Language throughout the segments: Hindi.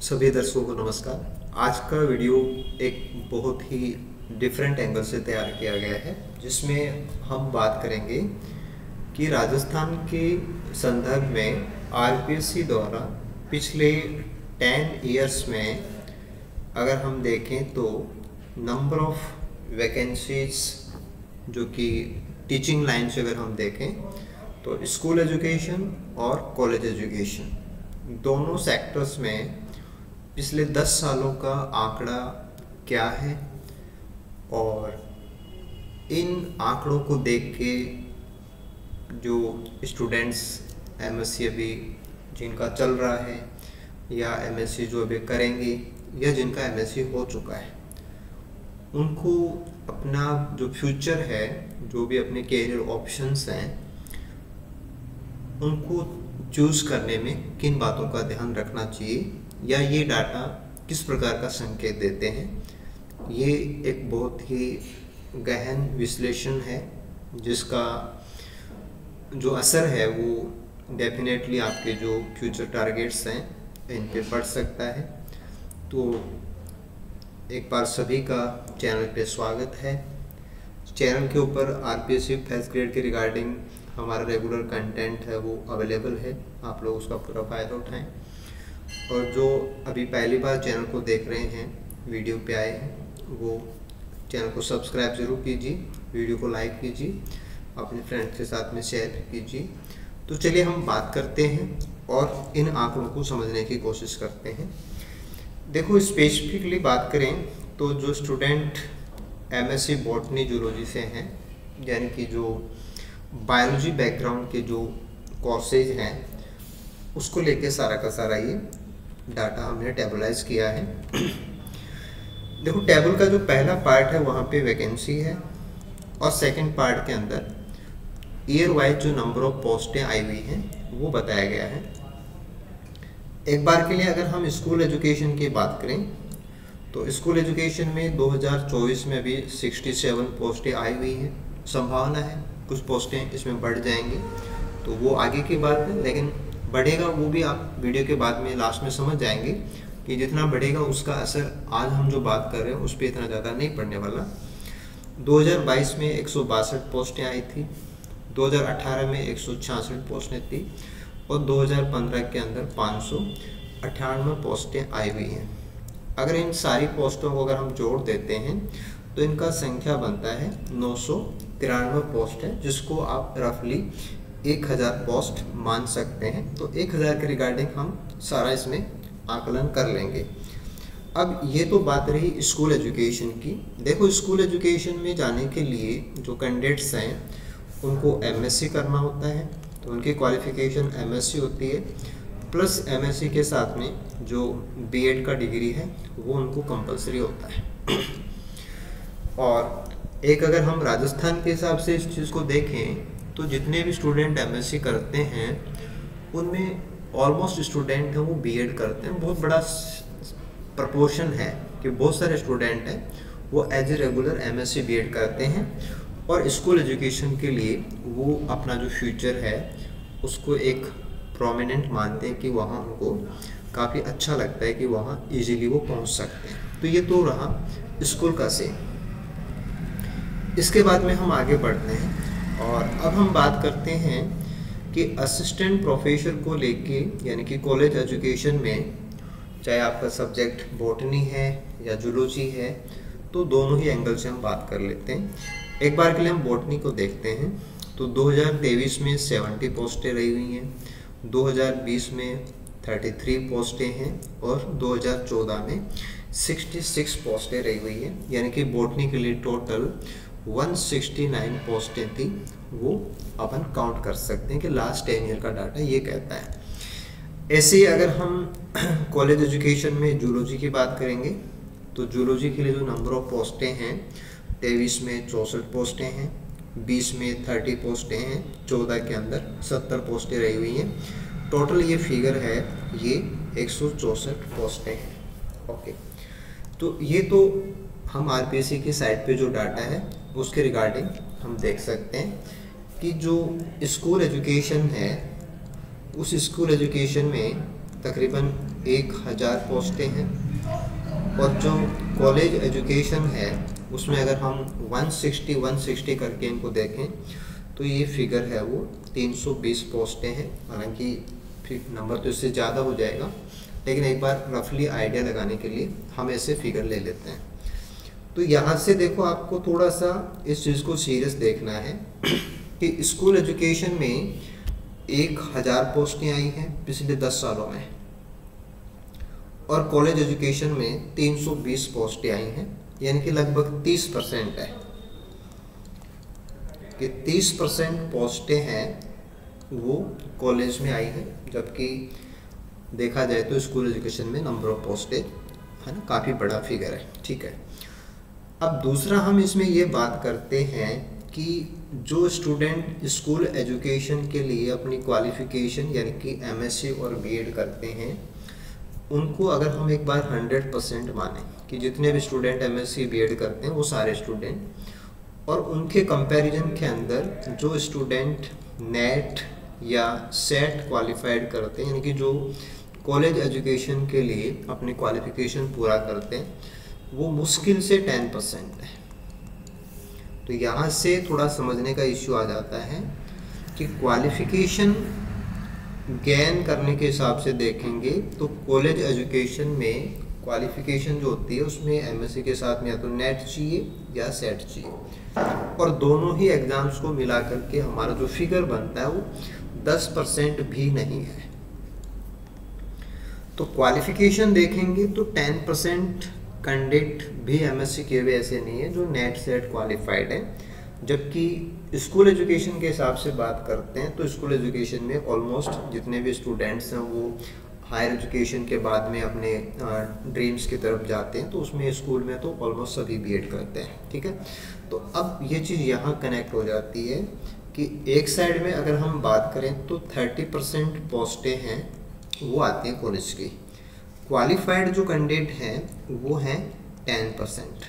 सभी दर्शकों को नमस्कार। आज का वीडियो एक बहुत ही डिफरेंट एंगल से तैयार किया गया है, जिसमें हम बात करेंगे कि राजस्थान के संदर्भ में आरपीएससी द्वारा पिछले 10 इयर्स में अगर हम देखें तो नंबर ऑफ वैकेंसीज जो कि टीचिंग लाइन से अगर हम देखें तो स्कूल एजुकेशन और कॉलेज एजुकेशन दोनों सेक्टर्स में पिछले 10 सालों का आंकड़ा क्या है और इन आंकड़ों को देख के जो स्टूडेंट्स एमएससी अभी जिनका चल रहा है या एमएससी जो अभी करेंगे या जिनका एमएससी हो चुका है, उनको अपना जो फ्यूचर है, जो भी अपने कैरियर ऑप्शंस हैं, उनको चूज़ करने में किन बातों का ध्यान रखना चाहिए या ये डाटा किस प्रकार का संकेत देते हैं, ये एक बहुत ही गहन विश्लेषण है जिसका जो असर है वो डेफिनेटली आपके जो फ्यूचर टारगेट्स हैं इन पे पड़ सकता है। तो एक बार सभी का चैनल पे स्वागत है। चैनल के ऊपर आरपीएससी फर्स्ट ग्रेड के रिगार्डिंग हमारा रेगुलर कंटेंट है वो अवेलेबल है, आप लोग उसका पूरा फ़ायदा उठाएं। और जो अभी पहली बार चैनल को देख रहे हैं, वीडियो पे आए हैं, वो चैनल को सब्सक्राइब ज़रूर कीजिए, वीडियो को लाइक कीजिए, अपने फ्रेंड्स के साथ में शेयर कीजिए। तो चलिए हम बात करते हैं और इन आंकड़ों को समझने की कोशिश करते हैं। देखो, स्पेसिफिकली बात करें तो जो स्टूडेंट एमएससी बॉटनी जूलॉजी से हैं, यानी कि जो बायोलॉजी बैकग्राउंड के जो कोर्सेज हैं, उसको लेके सारा का सारा ये डाटा हमने टेबलाइज किया है। देखो, टेबल का जो पहला पार्ट है वहाँ पे वैकेंसी है और सेकंड पार्ट के अंदर ईयर वाइज जो नंबर ऑफ पोस्टें आई हुई हैं वो बताया गया है। एक बार के लिए अगर हम स्कूल एजुकेशन की बात करें तो स्कूल एजुकेशन में 2024 में अभी 67 पोस्टें आई हुई हैं। संभावना है कुछ पोस्टें इसमें बढ़ जाएंगी, तो वो आगे की बात है, लेकिन बढ़ेगा वो भी आप वीडियो के बाद में लास्ट में समझ जाएंगे कि जितना बढ़ेगा उसका असर आज हम जो बात कर रहे हैं उस पर इतना ज़्यादा नहीं पड़ने वाला। 2022 में 162 पोस्टें आई थी, 2018 में 166 पोस्टें थी और 2015 के अंदर 598 पोस्टें आई हुई हैं। अगर इन सारी पोस्टों को अगर हम जोड़ देते हैं तो इनका संख्या बनता है 993 पोस्ट है, जिसको आप रफली 1000 पोस्ट मान सकते हैं। तो 1000 के रिगार्डिंग हम सारा इसमें आकलन कर लेंगे। अब ये तो बात रही स्कूल एजुकेशन की। देखो, स्कूल एजुकेशन में जाने के लिए जो कैंडिडेट्स हैं उनको एमएससी करना होता है, तो उनकी क्वालिफिकेशन एमएससी होती है, प्लस एमएससी के साथ में जो बीएड का डिग्री है वो उनको कंपलसरी होता है। और एक अगर हम राजस्थान के हिसाब से इस चीज़ को देखें तो जितने भी स्टूडेंट एमएससी करते हैं उनमें ऑलमोस्ट स्टूडेंट हैं वो बीएड करते हैं। बहुत बड़ा प्रपोर्शन है कि बहुत सारे स्टूडेंट हैं वो as a regular MSc BEd करते हैं और स्कूल एजुकेशन के लिए वो अपना जो फ्यूचर है उसको एक प्रोमिनेंट मानते हैं कि वहाँ उनको काफ़ी अच्छा लगता है कि वहाँ इजीली वो पहुँच सकते हैं। तो ये तो रहा स्कूल का से। इसके बाद में हम आगे बढ़ते हैं और अब हम बात करते हैं कि असिस्टेंट प्रोफेसर को लेके, यानी कि कॉलेज एजुकेशन में चाहे आपका सब्जेक्ट बॉटनी है या जूलॉजी है, तो दोनों ही एंगल से हम बात कर लेते हैं। एक बार के लिए हम बॉटनी को देखते हैं तो 2023 में 70 पोस्टें रही हुई हैं, 2020 में 33 पोस्टें हैं और 2014 में 66 पोस्टें रही हुई हैं, यानी कि बॉटनी के लिए टोटल 169 पोस्टें थी। वो अपन काउंट कर सकते हैं कि लास्ट 10 ईयर का डाटा ये कहता है। ऐसे ही अगर हम कॉलेज एजुकेशन में जूलॉजी की बात करेंगे तो जूलॉजी के लिए जो नंबर ऑफ पोस्टें हैं 23 में 64 पोस्टें हैं, 20 में 30 पोस्टें हैं, 14 के अंदर 70 पोस्टें रही हुई हैं। टोटल ये फिगर है ये 164 पोस्टें हैं। ओके, तो ये तो हम आरपीएससी की साइट पे जो डाटा है उसके रिगार्डिंग हम देख सकते हैं कि जो स्कूल एजुकेशन है उस स्कूल एजुकेशन में तकरीबन 1000 पोस्टें हैं। और जो कॉलेज एजुकेशन है उसमें अगर हम 160 करके इनको देखें तो ये फिगर है वो 320 पोस्टें हैं। हालांकि फिर नंबर तो इससे ज़्यादा हो जाएगा, लेकिन एक बार रफली आइडिया लगाने के लिए हम ऐसे फिगर ले लेते हैं। तो यहाँ से देखो, आपको थोड़ा सा इस चीज़ को सीरियस देखना है कि स्कूल एजुकेशन में 1000 पोस्टें आई हैं पिछले 10 सालों में, और कॉलेज एजुकेशन में 320 पोस्टें आई हैं, यानी कि लगभग 30% है कि 30% पोस्टें हैं वो कॉलेज में आई हैं, जबकि देखा जाए तो स्कूल एजुकेशन में नंबर ऑफ पोस्टें है ना, काफ़ी बड़ा फिगर है। ठीक है, अब दूसरा हम इसमें ये बात करते हैं कि जो स्टूडेंट स्कूल एजुकेशन के लिए अपनी क्वालिफिकेशन यानी कि एमएससी और बीएड करते हैं, उनको अगर हम एक बार 100% माने कि जितने भी स्टूडेंट एमएससी बीएड करते हैं वो सारे स्टूडेंट, और उनके कंपैरिजन के अंदर जो स्टूडेंट नेट या सेट क्वालिफाइड करते हैं, यानी कि जो कॉलेज एजुकेशन के लिए अपनी क्वालिफिकेशन पूरा करते हैं, वो मुश्किल से 10% है। तो यहाँ से थोड़ा समझने का इश्यू आ जाता है कि क्वालिफिकेशन गेन करने के हिसाब से देखेंगे तो कॉलेज एजुकेशन में क्वालिफिकेशन जो होती है उसमें एमएससी के साथ में या तो नेट चाहिए या सेट चाहिए, और दोनों ही एग्जाम्स को मिला करके हमारा जो फिगर बनता है वो 10% भी नहीं है। तो क्वालिफिकेशन देखेंगे तो 10% कैंडिडेट भी एमएससी किए हुए ऐसे नहीं है जो नेट सेट क्वालिफाइड है, जबकि स्कूल एजुकेशन के हिसाब से बात करते हैं तो स्कूल एजुकेशन में ऑलमोस्ट जितने भी स्टूडेंट्स हैं वो हायर एजुकेशन के बाद में अपने ड्रीम्स की तरफ जाते हैं, तो उसमें स्कूल में तो ऑलमोस्ट सभी बीएड करते हैं। ठीक है, तो अब ये चीज़ यहाँ कनेक्ट हो जाती है कि एक साइड में अगर हम बात करें तो 30% पोस्टें हैं वो आती हैं कॉलेज की, क्वालिफाइड जो कैंडिडेट हैं वो हैं 10%,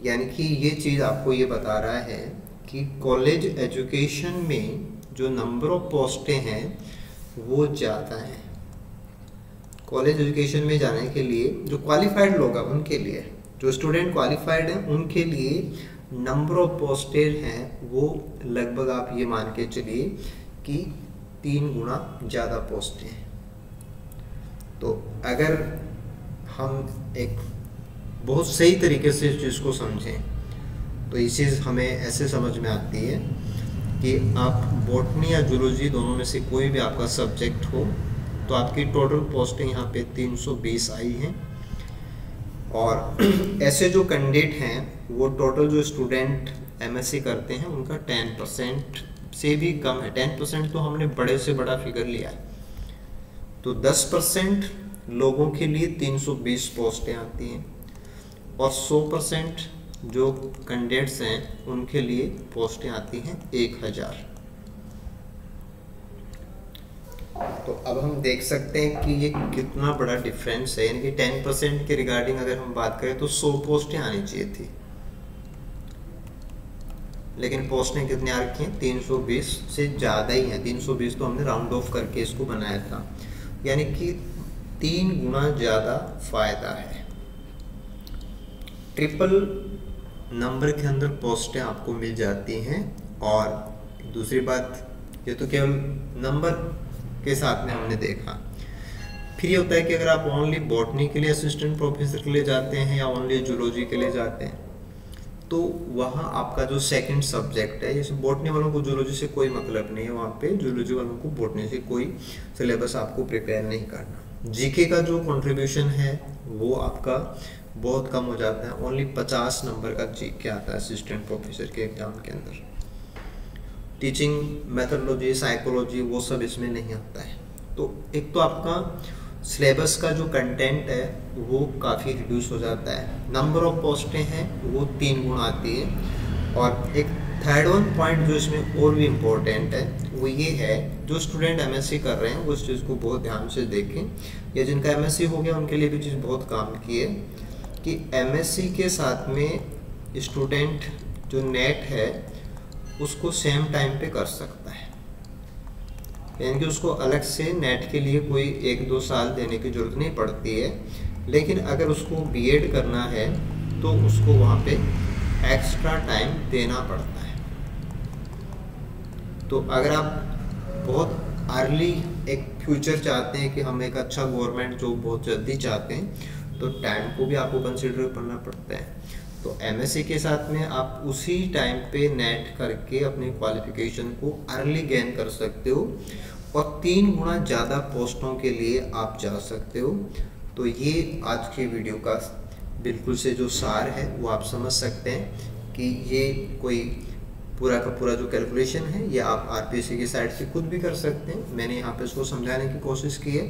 यानी कि ये चीज़ आपको ये बता रहा है कि कॉलेज एजुकेशन में जो नंबर ऑफ पोस्टें हैं वो ज़्यादा हैं। कॉलेज एजुकेशन में जाने के लिए जो क्वालिफाइड लोग हैं उनके लिए, जो स्टूडेंट क्वालिफाइड हैं उनके लिए नंबर ऑफ पोस्टेड हैं वो लगभग आप ये मान के चलिए कि 3 गुना ज़्यादा पोस्टें हैं। तो अगर हम एक बहुत सही तरीके से इस चीज़ को समझें तो ये चीज़ हमें ऐसे समझ में आती है कि आप बॉटनी या जूलॉजी दोनों में से कोई भी आपका सब्जेक्ट हो तो आपकी टोटल पोस्टें यहाँ पे 320 आई हैं, और ऐसे जो कैंडिडेट हैं वो टोटल जो स्टूडेंट एमएससी करते हैं उनका 10% से भी कम है। 10% तो हमने बड़े से बड़ा फिगर लिया है, तो 10% लोगों के लिए 320 पोस्टें आती हैं, और 100% जो कैंडिडेट्स हैं उनके लिए पोस्टें आती हैं 1000। तो अब हम देख सकते हैं कि ये कितना बड़ा डिफरेंस है, यानी कि 10% के रिगार्डिंग अगर हम बात करें तो 100 पोस्टें आनी चाहिए थी, लेकिन पोस्टें कितनी आ रखी हैं? 320 से ज़्यादा ही हैं। 320 तो हमने राउंड ऑफ करके इसको बनाया था, यानी कि 3 गुना ज़्यादा फ़ायदा है। ट्रिपल नंबर के अंदर पोस्टें आपको मिल जाती हैं, और दूसरी बात ये तो केवल नंबर के साथ में हमने देखा। फिर ये होता है कि अगर आप ओनली बॉटनी के लिए असिस्टेंट प्रोफेसर के लिए जाते हैं या ओनली जूलॉजी के लिए जाते हैं तो वहाँ आपका जो सेकंड सब्जेक्ट है, जैसे बॉटनी वालों को जूलॉजी से कोई मतलब नहीं है, वहाँ पे जूलॉजी वालों को बॉटनी से कोई सिलेबस आपको प्रिपेयर नहीं करना। जीके का जो कंट्रीब्यूशन है वो आपका बहुत कम हो जाता है, ओनली 50 नंबर का जीके आता है असिस्टेंट प्रोफेसर के एग्जाम के अंदर। टीचिंग मेथडोलॉजी, साइकोलॉजी वो सब इसमें नहीं आता है। तो एक तो आपका सिलेबस का जो कंटेंट है वो काफ़ी रिड्यूस हो जाता है, नंबर ऑफ पोस्टें हैं वो 3 गुना आती है, और एक थर्ड वन पॉइंट जो इसमें और भी इम्पोर्टेंट है वो ये है, जो स्टूडेंट एमएससी कर रहे हैं वो इस चीज़ को बहुत ध्यान से देखें, या जिनका एमएससी हो गया उनके लिए भी चीज़ बहुत काम की है कि एमएससी के साथ में स्टूडेंट जो नेट है उसको सेम टाइम पे कर सकता है। यानी कि उसको अलग से नेट के लिए कोई 1-2 साल देने की ज़रूरत नहीं पड़ती है। लेकिन अगर उसको बीएड करना है तो उसको वहाँ पे एक्स्ट्रा टाइम देना पड़ता है। तो अगर आप बहुत अर्ली एक फ्यूचर चाहते हैं कि हम एक अच्छा गवर्नमेंट जॉब बहुत जल्दी चाहते हैं, तो टाइम को भी आपको कंसिडर करना पड़ता है। तो एमएससी के साथ में आप उसी टाइम पे नेट करके अपनी क्वालिफिकेशन को अर्ली गेन कर सकते हो और 3 गुना ज़्यादा पोस्टों के लिए आप जा सकते हो। तो ये आज के वीडियो का बिल्कुल से जो सार है वो आप समझ सकते हैं कि ये कोई पूरा का पूरा जो कैलकुलेशन है ये आप आरपीएससी की साइट से खुद भी कर सकते हैं। मैंने यहाँ पे इसको समझाने की कोशिश की है।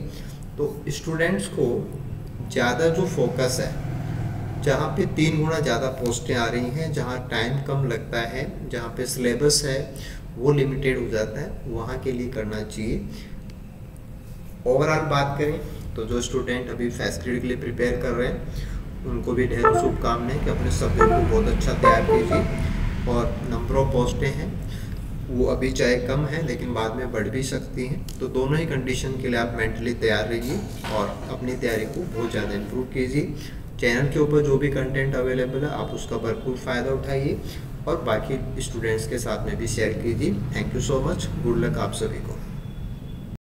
तो स्टूडेंट्स को ज़्यादा जो फोकस है, जहाँ पे 3 गुना ज़्यादा पोस्टें आ रही हैं, जहाँ टाइम कम लगता है, जहाँ पे सिलेबस है वो लिमिटेड हो जाता है, वहाँ के लिए करना चाहिए। ओवरऑल बात करें तो जो स्टूडेंट अभी फर्स्ट ग्रेड के लिए प्रिपेयर कर रहे हैं उनको भी ढेरों शुभकामनाएं कि अपने सब्जेक्ट को बहुत अच्छा तैयार कीजिए। और नंबर ऑफ पोस्टें हैं वो अभी चाहे कम है लेकिन बाद में बढ़ भी सकती हैं। तो दोनों ही कंडीशन के लिए आप मेंटली तैयार रहिए और अपनी तैयारी को बहुत ज़्यादा इम्प्रूव कीजिए। चैनल के ऊपर जो भी कंटेंट अवेलेबल है आप उसका भरपूर फ़ायदा उठाइए और बाकी स्टूडेंट्स के साथ में भी शेयर कीजिए। Thank you so much. Good luck आप सभी को।